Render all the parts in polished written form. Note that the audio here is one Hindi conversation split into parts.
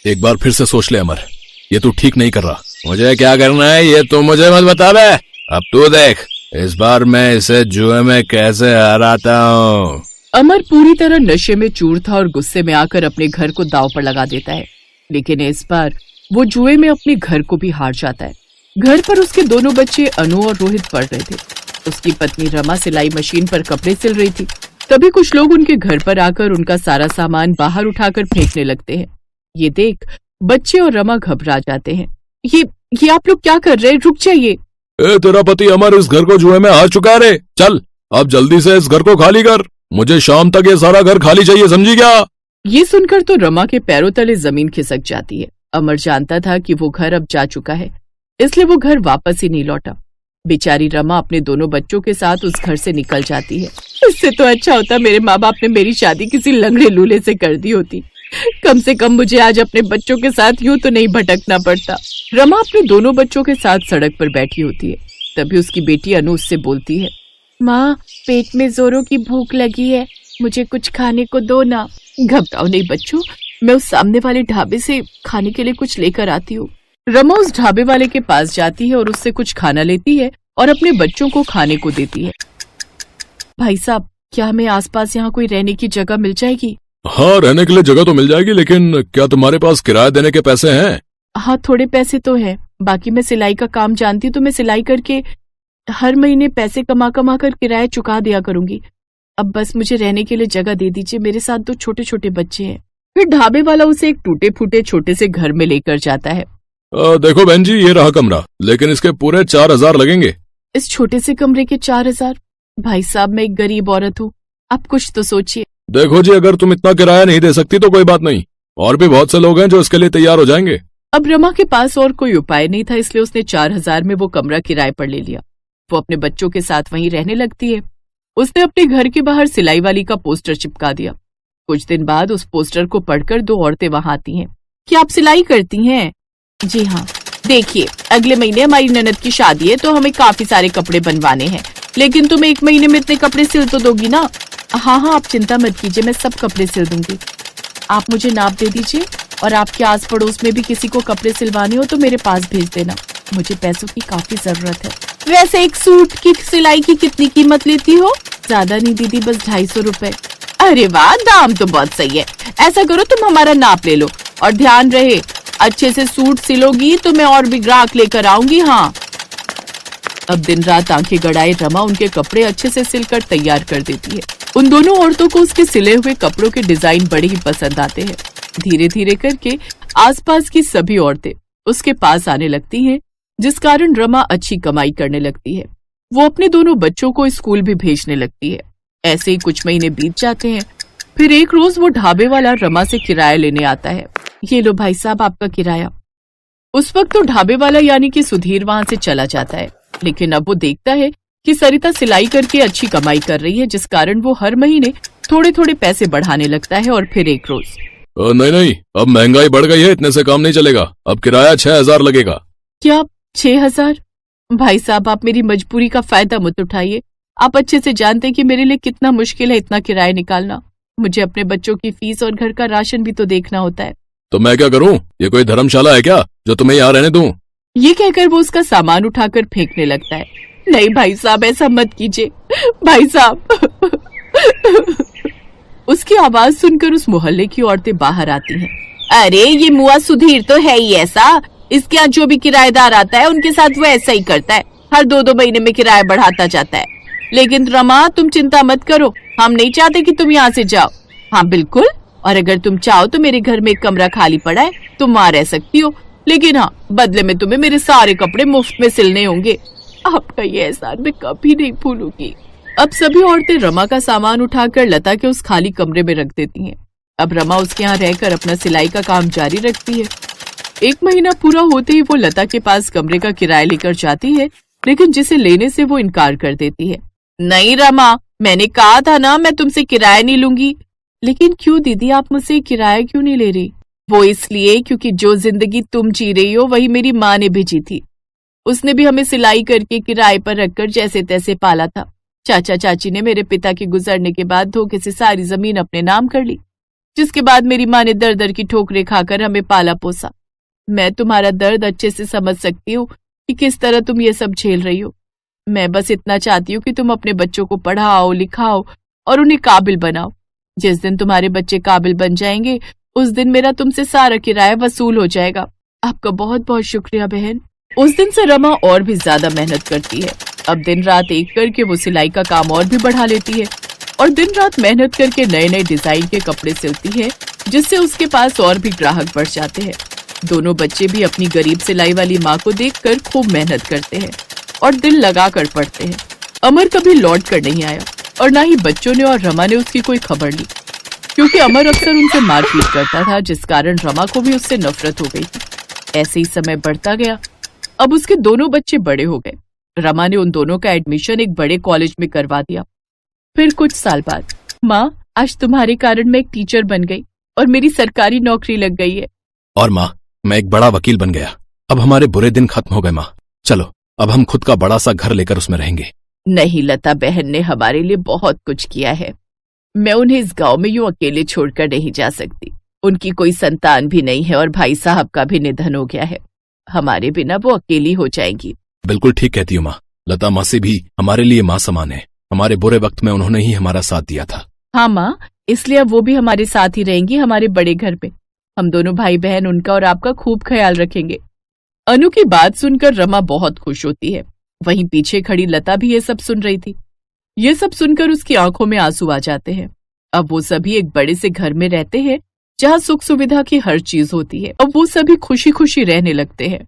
एक बार फिर से सोच ले अमर, ये तू ठीक नहीं कर रहा। मुझे क्या करना है ये तू मुझे मत बता बे। अब तू देख इस बार मैं इसे जुए में कैसे हराता हूँ। अमर पूरी तरह नशे में चूर था और गुस्से में आकर अपने घर को दांव पर लगा देता है, लेकिन इस बार वो जुए में अपने घर को भी हार जाता है। घर पर उसके दोनों बच्चे अनु और रोहित पढ़ रहे थे। उसकी पत्नी रमा सिलाई मशीन पर कपड़े सिल रही थी। तभी कुछ लोग उनके घर पर आकर उनका सारा सामान बाहर उठाकर फेंकने लगते हैं। ये देख बच्चे और रमा घबरा जाते हैं। ये आप लोग क्या कर रहे हैं? रुक जाइए। तेरा पति अमर इस घर को जुए में हार चुका है रे। चल अब जल्दी से इस घर को खाली कर, मुझे शाम तक ये सारा घर खाली चाहिए, समझी क्या? ये सुनकर तो रमा के पैरों तले जमीन खिसक जाती है। अमर जानता था कि वो घर अब जा चुका है, इसलिए वो घर वापस ही नहीं लौटा। बेचारी रमा अपने दोनों बच्चों के साथ उस घर से निकल जाती है। इससे तो अच्छा होता मेरे माँ बाप ने मेरी शादी किसी लंगड़े लूले से कर दी होती। कम से कम मुझे आज अपने बच्चों के साथ यूं तो नहीं भटकना पड़ता। रमा अपने दोनों बच्चों के साथ सड़क पर बैठी होती है। तभी उसकी बेटी अनु उससे बोलती है, माँ पेट में जोरों की भूख लगी है, मुझे कुछ खाने को दो ना। घबराओ नहीं बच्चों, मैं उस सामने वाले ढाबे से खाने के लिए कुछ लेकर आती हूँ। रमा उस ढाबे वाले के पास जाती है और उससे कुछ खाना लेती है और अपने बच्चों को खाने को देती है। भाई साहब, क्या हमें आसपास यहाँ कोई रहने की जगह मिल जाएगी? हाँ रहने के लिए जगह तो मिल जाएगी, लेकिन क्या तुम्हारे पास किराया देने के पैसे हैं? हाँ थोड़े पैसे तो हैं, बाकी मैं सिलाई का काम जानती हूँ तो मैं सिलाई करके हर महीने पैसे कमा कमा कर किराया चुका दिया करूंगी। अब बस मुझे रहने के लिए जगह दे दीजिए, मेरे साथ दो छोटे छोटे बच्चे हैं। फिर ढाबे वाला उसे एक टूटे फूटे छोटे से घर में लेकर जाता है। देखो बहन जी, ये रहा कमरा, लेकिन इसके पूरे 4,000 लगेंगे। इस छोटे से कमरे के 4,000? भाई साहब मैं एक गरीब औरत हूँ, आप कुछ तो सोचिए। देखो जी, अगर तुम इतना किराया नहीं दे सकती तो कोई बात नहीं, और भी बहुत से लोग हैं जो इसके लिए तैयार हो जाएंगे। अब रमा के पास और कोई उपाय नहीं था, इसलिए उसने 4,000 में वो कमरा किराए पर ले लिया। वो अपने बच्चों के साथ वहीं रहने लगती है। उसने अपने घर के बाहर सिलाई वाली का पोस्टर चिपका दिया। कुछ दिन बाद उस पोस्टर को पढ़कर दो औरतें वहां आती हैं। क्या आप सिलाई करती हैं? जी हाँ। देखिए अगले महीने हमारी ननद की शादी है तो हमें काफी सारे कपड़े बनवाने हैं, लेकिन तुम एक महीने में इतने कपड़े सिल तो दोगी ना? हाँ हाँ आप चिंता मत कीजिए, मैं सब कपड़े सिल दूंगी। आप मुझे नाप दे दीजिए और आपके आस पड़ोस में भी किसी को कपड़े सिलवाने हो तो मेरे पास भेज देना, मुझे पैसों की काफी जरूरत है। वैसे एक सूट की सिलाई की कितनी कीमत लेती हो? ज्यादा नहीं दीदी, बस 250 रुपए। अरे वाह, दाम तो बहुत सही है। ऐसा करो तुम हमारा नाप ले लो और ध्यान रहे अच्छे से सूट सिलोगी तो मैं और भी ग्राहक लेकर आऊंगी। हाँ। अब दिन रात आंखें गड़ाए रमा उनके कपड़े अच्छे से सिलकर तैयार कर देती है। उन दोनों औरतों को उसके सिले हुए कपड़ों के डिजाइन बड़े ही पसंद आते हैं। धीरे धीरे करके आसपास की सभी औरतें उसके पास आने लगती हैं, जिस कारण रमा अच्छी कमाई करने लगती है। वो अपने दोनों बच्चों को स्कूल भी भेजने लगती है। ऐसे ही कुछ महीने बीत जाते हैं। फिर एक रोज वो ढाबे वाला रमा से किराया लेने आता है। ये लो भाई साहब आपका किराया। उस वक्त तो ढाबे वाला यानी कि सुधीर वहां से चला जाता है, लेकिन अब वो देखता है कि सरिता सिलाई करके अच्छी कमाई कर रही है, जिस कारण वो हर महीने थोड़े थोड़े पैसे बढ़ाने लगता है। और फिर एक रोज नहीं, अब महंगाई बढ़ गई है, इतने से काम नहीं चलेगा, अब किराया 6,000 लगेगा। क्या 6,000? भाई साहब आप मेरी मजबूरी का फायदा मत उठाइए, आप अच्छे से जानते हैं कि मेरे लिए कितना मुश्किल है इतना किराया निकालना। मुझे अपने बच्चों की फीस और घर का राशन भी तो देखना होता है। तो मैं क्या करूं? ये कोई धर्मशाला है क्या जो तुम्हें यहाँ रहने दूं? ये कहकर वो उसका सामान उठाकर फेंकने लगता है। नहीं भाई साहब ऐसा मत कीजिए, भाई साहब। उसकी आवाज सुनकर उस मोहल्ले की औरतें बाहर आती हैं। अरे ये मुआ सुधीर तो है ही ऐसा, इसके यहाँ जो भी किराएदार आता है उनके साथ वो ऐसा ही करता है, हर 2-2 महीने में किराया बढ़ाता जाता है। लेकिन रमा तुम चिंता मत करो, हम नहीं चाहते कि तुम यहाँ से जाओ। हाँ बिल्कुल, और अगर तुम चाहो तो मेरे घर में एक कमरा खाली पड़ा है, तुम वहाँ रह सकती हो, लेकिन हाँ बदले में तुम्हें मेरे सारे कपड़े मुफ्त में सिलने होंगे। आपका ये एहसान मैं कभी नहीं भूलूंगी। अब सभी औरतें रमा का सामान उठाकर लता के उस खाली कमरे में रख देती हैं। अब रमा उसके यहाँ रहकर अपना सिलाई का काम जारी रखती है। 1 महीना पूरा होते ही वो लता के पास कमरे का किराया लेकर जाती है, लेकिन जिसे लेने से वो इनकार कर देती है। नहीं रमा, मैंने कहा था ना मैं तुमसे किराया नहीं लूंगी। लेकिन क्यों दीदी, आप मुझसे किराया क्यों नहीं ले रही? वो इसलिए क्योंकि जो जिंदगी तुम जी रही हो वही मेरी माँ ने भी जी थी। उसने भी हमें सिलाई करके किराए पर रखकर जैसे तैसे पाला था। चाचा चाची ने मेरे पिता के गुजरने के बाद धोखे से सारी जमीन अपने नाम कर ली। जिसके बाद मेरी माँ ने दर दर की ठोकरें खाकर हमें पाला पोसा। मैं तुम्हारा दर्द अच्छे से समझ सकती हूँ कि किस तरह तुम ये सब झेल रही हो। मैं बस इतना चाहती हूँ कि तुम अपने बच्चों को पढ़ाओ, लिखाओ और उन्हें काबिल बनाओ। जिस दिन तुम्हारे बच्चे काबिल बन जाएंगे उस दिन मेरा तुमसे सारा किराया वसूल हो जाएगा। आपका बहुत बहुत शुक्रिया बहन। उस दिन से रमा और भी ज्यादा मेहनत करती है। अब दिन रात एक करके वो सिलाई का काम और भी बढ़ा लेती है और दिन रात मेहनत करके नए नए डिजाइन के कपड़े सिलती है, जिससे उसके पास और भी ग्राहक बढ़ जाते हैं। दोनों बच्चे भी अपनी गरीब सिलाई वाली माँ को देखकर खूब मेहनत करते हैं और दिल लगा कर पढ़ते हैं। अमर कभी लौट कर नहीं आया और ना ही बच्चों ने और रमा ने उसकी कोई खबर ली, क्योंकि अमर अक्सर उनसे मारपीट करता था, जिस कारण रमा को भी उससे नफरत हो गई थी। ऐसे ही समय बढ़ता गया। अब उसके दोनों बच्चे बड़े हो गए। रमा ने उन दोनों का एडमिशन एक बड़े कॉलेज में करवा दिया। फिर कुछ साल बाद, माँ, आज तुम्हारे कारण मैं एक टीचर बन गई और मेरी सरकारी नौकरी लग गई है। और माँ, मैं एक बड़ा वकील बन गया। अब हमारे बुरे दिन खत्म हो गए माँ। चलो अब हम खुद का बड़ा सा घर लेकर उसमें रहेंगे। नहीं, लता बहन ने हमारे लिए बहुत कुछ किया है। मैं उन्हें इस गांव में यूं अकेले छोड़कर नहीं जा सकती। उनकी कोई संतान भी नहीं है और भाई साहब का भी निधन हो गया है। हमारे बिना वो अकेली हो जाएंगी। बिल्कुल ठीक कहती हूँ माँ। लता मासी भी हमारे लिए माँ समान है। हमारे बुरे वक्त में उन्होंने ही हमारा साथ दिया था। हाँ माँ, इसलिए अब वो भी हमारे साथ ही रहेंगी हमारे बड़े घर पे। हम दोनों भाई बहन उनका और आपका खूब ख्याल रखेंगे। अनु की बात सुनकर रमा बहुत खुश होती है। वहीं पीछे खड़ी लता भी ये सब सुन रही थी। ये सब सुनकर उसकी आंखों में आंसू आ जाते हैं। अब वो सभी एक बड़े से घर में रहते हैं जहाँ सुख सुविधा की हर चीज होती है। अब वो सभी खुशी खुशी रहने लगते हैं।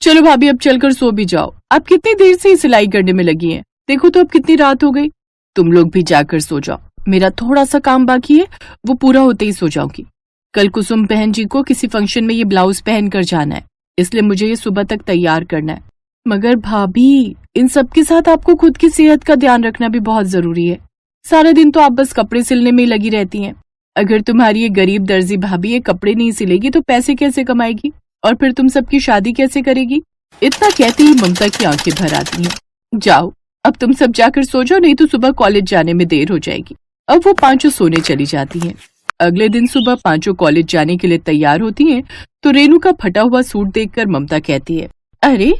चलो भाभी, अब चलकर सो भी जाओ। आप कितनी देर से सिलाई करने में लगी हैं? देखो तो अब कितनी रात हो गई। तुम लोग भी जाकर सो जाओ। मेरा थोड़ा सा काम बाकी है, वो पूरा होते ही सो जाऊंगी। कल कुसुम बहन जी को किसी फंक्शन में ये ब्लाउज पहन कर जाना है, इसलिए मुझे ये सुबह तक तैयार करना है। मगर भाभी, इन सब के साथ आपको खुद की सेहत का ध्यान रखना भी बहुत जरूरी है। सारा दिन तो आप बस कपड़े सिलने में ही लगी रहती हैं। अगर तुम्हारी ये गरीब दर्जी भाभी ये कपड़े नहीं सिलेगी तो पैसे कैसे कमाएगी और फिर तुम सबकी शादी कैसे करेगी? इतना कहते ही ममता की आंखें भर आती हैं। जाओ, अब तुम सब जाकर सो जाओ, नहीं तो सुबह कॉलेज जाने में देर हो जाएगी। अब वो पांचों सोने चली जाती हैं। अगले दिन सुबह पांचों कॉलेज जाने के लिए तैयार होती हैं तो रेनू का फटा हुआ सूट देखकर ममता कहती है, अरे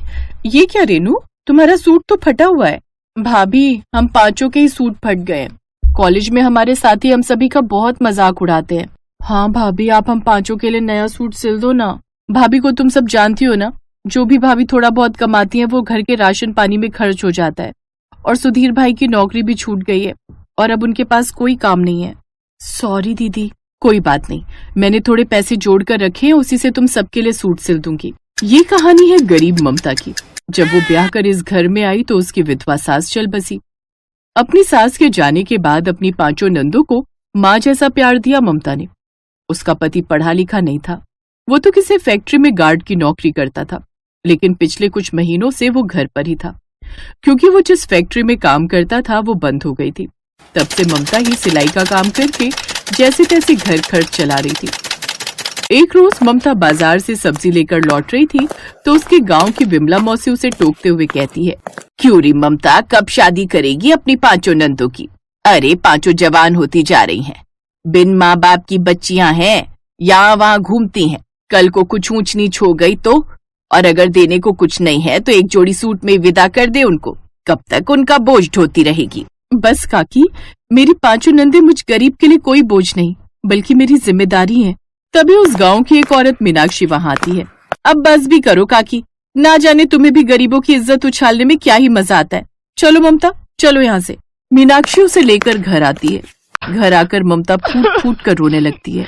ये क्या रेनू, तुम्हारा सूट तो फटा हुआ है। भाभी, हम पांचों के ही सूट फट गए। कॉलेज में हमारे साथी हम सभी का बहुत मजाक उड़ाते हैं। हाँ भाभी, आप हम पांचों के लिए नया सूट सिल दो ना। भाभी को तुम सब जानती हो ना, जो भी भाभी थोड़ा बहुत कमाती है वो घर के राशन पानी में खर्च हो जाता है। और सुधीर भाई की नौकरी भी छूट गई है और अब उनके पास कोई काम नहीं है। सॉरी दीदी। कोई बात नहीं, मैंने थोड़े पैसे जोड़ कर रखे हैं, उसी से तुम सबके लिए सूट सिल दूंगी। ये कहानी है गरीब ममता की। जब वो ब्याह कर इस घर में आई तो उसकी विधवा सास चल बसी। अपनी सास के जाने के बाद अपनी पांचों नंदों को माँ जैसा प्यार दिया ममता ने। उसका पति पढ़ा लिखा नहीं था, वो तो किसी फैक्ट्री में गार्ड की नौकरी करता था, लेकिन पिछले कुछ महीनों से वो घर पर ही था, क्योंकि वो जिस फैक्ट्री में काम करता था वो बंद हो गई थी। तब से ममता ही सिलाई का काम करके जैसे तैसे घर खर्च चला रही थी। एक रोज ममता बाजार से सब्जी लेकर लौट रही थी तो उसके गांव की विमला मौसी उसे टोकते हुए कहती है, क्यों री ममता, कब शादी करेगी अपनी पांचों नंदों की? अरे पांचों जवान होती जा रही हैं, बिन माँ बाप की बच्चियां हैं, यहाँ वहाँ घूमती हैं। कल को कुछ ऊंच नीच हो गई तो, और अगर देने को कुछ नहीं है तो एक जोड़ी सूट में विदा कर दे उनको। कब तक उनका बोझ ढोती रहेगी? बस काकी, मेरी पांचों नंदे मुझ गरीब के लिए कोई बोझ नहीं बल्कि मेरी जिम्मेदारी है। तभी उस गांव की एक औरत मीनाक्षी वहां आती है। अब बस भी करो काकी, ना जाने तुम्हें भी गरीबों की इज्जत उछालने में क्या ही मजा आता है। चलो ममता, चलो यहाँ से। मीनाक्षी उसे लेकर घर आती है। घर आकर ममता फूट फूट कर रोने लगती है।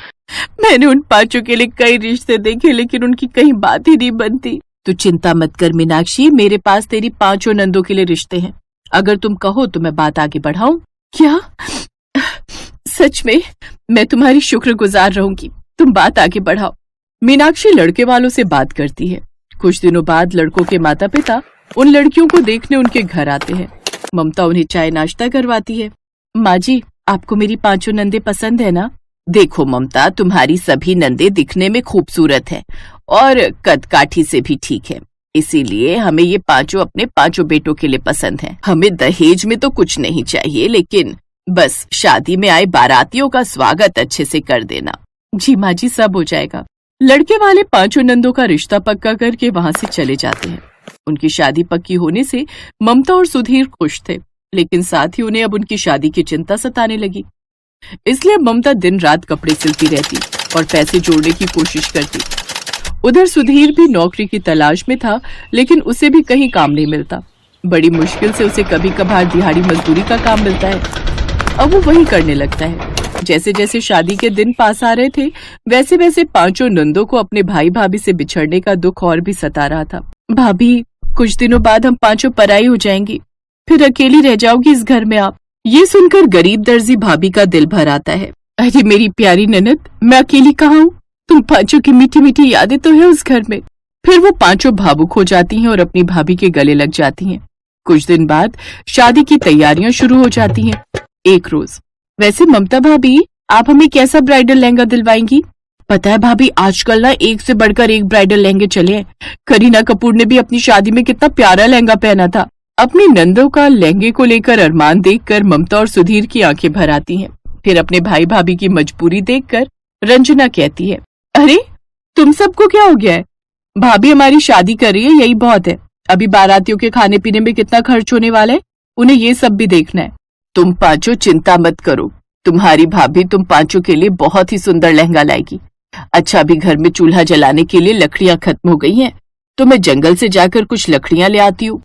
मैंने उन पांचों के लिए कई रिश्ते देखे लेकिन उनकी कहीं बात ही नहीं बनती। तू चिंता मत कर मीनाक्षी, मेरे पास तेरी पांचों नंदों के लिए रिश्ते हैं। अगर तुम कहो तो मैं बात आगे बढ़ाऊं। क्या? सच में? मैं तुम्हारी शुक्रगुजार रहूंगी, तुम बात आगे बढ़ाओ। मीनाक्षी लड़के वालों से बात करती है। कुछ दिनों बाद लड़कों के माता पिता उन लड़कियों को देखने उनके घर आते हैं। ममता उन्हें चाय नाश्ता करवाती है। माँ जी, आपको मेरी पांचों नंदे पसंद है ना? देखो ममता, तुम्हारी सभी नंदे दिखने में खूबसूरत है और कद काठी से भी ठीक है, इसीलिए हमें ये पांचों अपने पांचों बेटों के लिए पसंद है। हमें दहेज में तो कुछ नहीं चाहिए, लेकिन बस शादी में आए बारातियों का स्वागत अच्छे से कर देना। जी माँ जी, सब हो जाएगा। लड़के वाले पांचों नंदों का रिश्ता पक्का करके वहां से चले जाते हैं। उनकी शादी पक्की होने से ममता और सुधीर खुश थे, लेकिन साथ ही उन्हें अब उनकी शादी की चिंता सताने लगी। इसलिए ममता दिन रात कपड़े सिलती रहती और पैसे जोड़ने की कोशिश करती। उधर सुधीर भी नौकरी की तलाश में था, लेकिन उसे भी कहीं काम नहीं मिलता। बड़ी मुश्किल से उसे कभी कभार दिहाड़ी मजदूरी का काम मिलता है। अब वो वही करने लगता है। जैसे जैसे शादी के दिन पास आ रहे थे, वैसे वैसे पांचों नंदों को अपने भाई भाभी से बिछड़ने का दुख और भी सता रहा था। भाभी, कुछ दिनों बाद हम पांचों पराई हो जाएंगी, फिर अकेली रह जाओगी इस घर में आप। ये सुनकर गरीब दर्जी भाभी का दिल भर आता है। अरे मेरी प्यारी ननद, मैं अकेली कहाँ हूँ? तुम पांचों की मीठी मीठी यादें तो है उस घर में। फिर वो पांचों भावुक हो जाती हैं और अपनी भाभी के गले लग जाती हैं। कुछ दिन बाद शादी की तैयारियां शुरू हो जाती हैं। एक रोज, वैसे ममता भाभी, आप हमें कैसा ब्राइडल लहंगा दिलवाएंगी? पता है भाभी, आजकल ना एक से बढ़कर एक ब्राइडल लहंगे चले हैं। करीना कपूर ने भी अपनी शादी में कितना प्यारा लहंगा पहना था। अपनी नंदों का लहंगे को लेकर अरमान देखकर ममता और सुधीर की आंखें भर आती हैं। फिर अपने भाई भाभी की मजबूरी देखकर रंजना कहती है, अरे तुम सबको क्या हो गया है? भाभी हमारी शादी कर रही है, यही बहुत है। अभी बारातियों के खाने पीने में कितना खर्च होने वाला है, उन्हें ये सब भी देखना है। तुम पांचों चिंता मत करो, तुम्हारी भाभी तुम पांचों के लिए बहुत ही सुंदर लहंगा लाएगी। अच्छा, अभी घर में चूल्हा जलाने के लिए लकड़ियां खत्म हो गई हैं, तो मैं जंगल से जाकर कुछ लकड़ियां ले आती हूँ।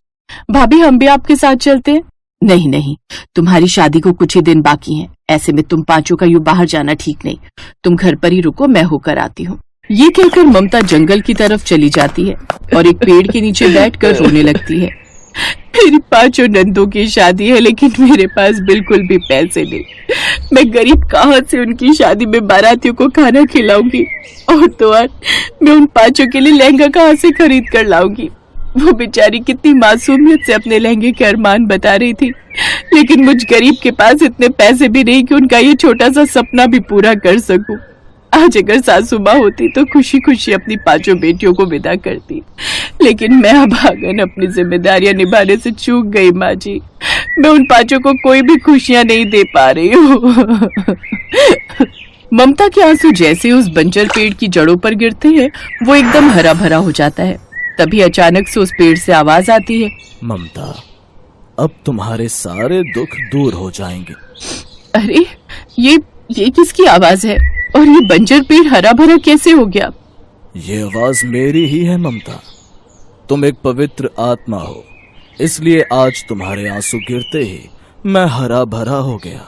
भाभी, हम भी आपके साथ चलते हैं? नहीं नहीं, तुम्हारी शादी को कुछ ही दिन बाकी हैं। ऐसे में तुम पांचों का यूं बाहर जाना ठीक नहीं। तुम घर पर ही रुको, मैं होकर आती हूँ। ये कहकर ममता जंगल की तरफ चली जाती है और एक पेड़ के नीचे बैठकर रोने लगती है। मेरी पांचों नंदों की शादी है, लेकिन मेरे पास बिल्कुल भी पैसे नहीं। मैं गरीब कहाँ से उनकी शादी में बारातियों को खाना खिलाऊंगी, और तो और मैं उन पांचों के लिए लहंगा कहाँ से खरीद कर लाऊंगी। वो बेचारी कितनी मासूमियत से अपने लहंगे के अरमान बता रही थी, लेकिन मुझ गरीब के पास इतने पैसे भी नहीं कि उनका ये छोटा सा सपना भी पूरा कर सकूं। आज अगर सासू माँ होती तो खुशी खुशी अपनी पांचों बेटियों को विदा करती, लेकिन मैं अभागन अपनी जिम्मेदारियां निभाने से चूक गई। माँ जी, मैं उन पांचों को कोई भी खुशियां नहीं दे पा रही हूँ। ममता के आंसू जैसे उस बंजर पेड़ की जड़ों पर गिरते हैं, वो एकदम हरा भरा हो जाता है। तभी अचानक से उस पेड़ से आवाज आती है, ममता, अब तुम्हारे सारे दुख दूर हो जाएंगे। अरे ये किसकी आवाज है, और ये बंजर पेड़ हरा भरा कैसे हो गया? ये आवाज मेरी ही है ममता। तुम एक पवित्र आत्मा हो, इसलिए आज तुम्हारे आंसू गिरते ही मैं हरा भरा हो गया।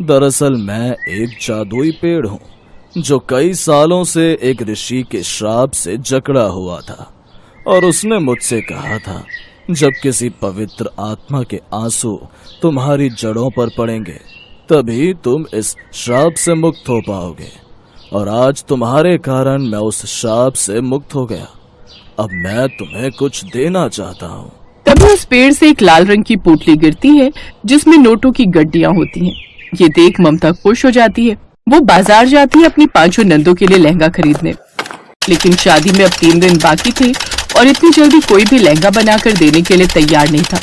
दरअसल मैं एक जादुई पेड़ हूँ, जो कई सालों से एक ऋषि के श्राप से जकड़ा हुआ था, और उसने मुझसे कहा था, जब किसी पवित्र आत्मा के आंसू तुम्हारी जड़ों पर पड़ेंगे, तभी तुम इस श्राप से मुक्त हो पाओगे। और आज तुम्हारे कारण मैं उस श्राप से मुक्त हो गया। अब मैं तुम्हें कुछ देना चाहता हूँ। तभी उस पेड़ से एक लाल रंग की पोटली गिरती है, जिसमें नोटों की गड्डियां होती हैं। ये देख ममता खुश हो जाती है। वो बाजार जाती है अपनी पांचों नंदों के लिए लहंगा खरीदने। लेकिन शादी में अब 3 दिन बाकी थे और इतनी जल्दी कोई भी लहंगा बनाकर देने के लिए तैयार नहीं था,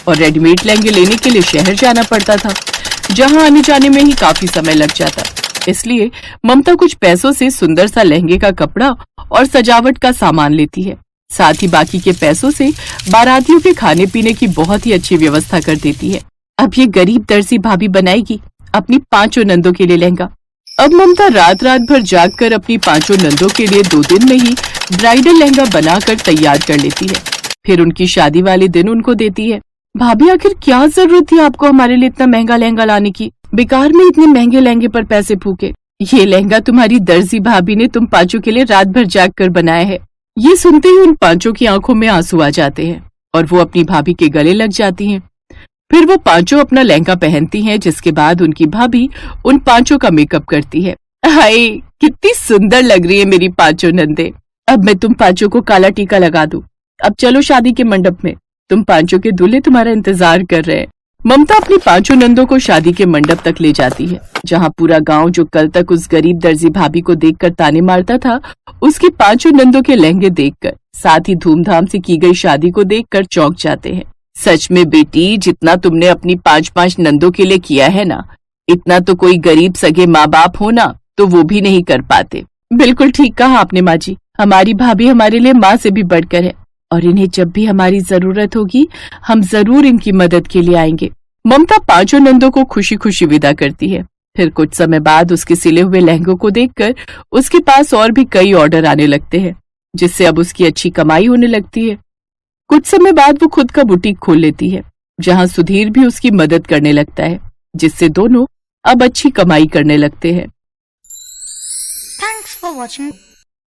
और रेडीमेड लहंगे लेने के लिए शहर जाना पड़ता था, जहां आने जाने में ही काफी समय लग जाता। इसलिए ममता कुछ पैसों से सुंदर सा लहंगे का कपड़ा और सजावट का सामान लेती है। साथ ही बाकी के पैसों से बारातियों के खाने पीने की बहुत ही अच्छी व्यवस्था कर देती है। अब ये गरीब दर्जी भाभी बनाएगी अपनी पांचों नंदों के लिए लहंगा। अब ममता रात रात भर जागकर अपनी पांचों नंदों के लिए 2 दिन में ही ब्राइडल लहंगा बनाकर तैयार कर लेती है। फिर उनकी शादी वाले दिन उनको देती है। भाभी, आखिर क्या जरूरत थी आपको हमारे लिए इतना महंगा लहंगा लाने की? बेकार में इतने महंगे लहंगे पर पैसे फूके। ये लहंगा तुम्हारी दर्जी भाभी ने तुम पांचों के लिए रात भर जाग कर बनाया है। ये सुनते ही उन पांचों की आंखों में आंसू आ जाते हैं और वो अपनी भाभी के गले लग जाती हैं। फिर वो पांचों अपना लहंगा पहनती हैं, जिसके बाद उनकी भाभी उन पांचों का मेकअप करती है। हाय, कितनी सुंदर लग रही है मेरी पांचों नंदे। अब मैं तुम पांचों को काला टीका लगा दूं। अब चलो शादी के मंडप में, तुम पांचों के दूल्हे तुम्हारा इंतजार कर रहे हैं। ममता अपनी पांचों नंदों को शादी के मंडप तक ले जाती है, जहां पूरा गांव, जो कल तक उस गरीब दर्जी भाभी को देखकर ताने मारता था, उसकी पांचों नंदों के लहंगे देखकर, साथ ही धूमधाम से की गई शादी को देखकर चौंक जाते हैं। सच में बेटी, जितना तुमने अपनी 5-5 नंदों के लिए किया है ना, इतना तो कोई गरीब सगे माँ बाप हो ना तो वो भी नहीं कर पाते। बिल्कुल ठीक कहा आपने माँ जी, हमारी भाभी हमारे लिए माँ से भी बढ़कर है और इन्हें जब भी हमारी जरूरत होगी हम जरूर इनकी मदद के लिए आएंगे। ममता 5 नंदों को खुशी खुशी विदा करती है। फिर कुछ समय बाद उसके सिले हुए लहंगों को देखकर उसके पास और भी कई ऑर्डर आने लगते हैं, जिससे अब उसकी अच्छी कमाई होने लगती है। कुछ समय बाद वो खुद का बुटीक खोल लेती है, जहाँ सुधीर भी उसकी मदद करने लगता है, जिससे दोनों अब अच्छी कमाई करने लगते हैं। Thanks for watching.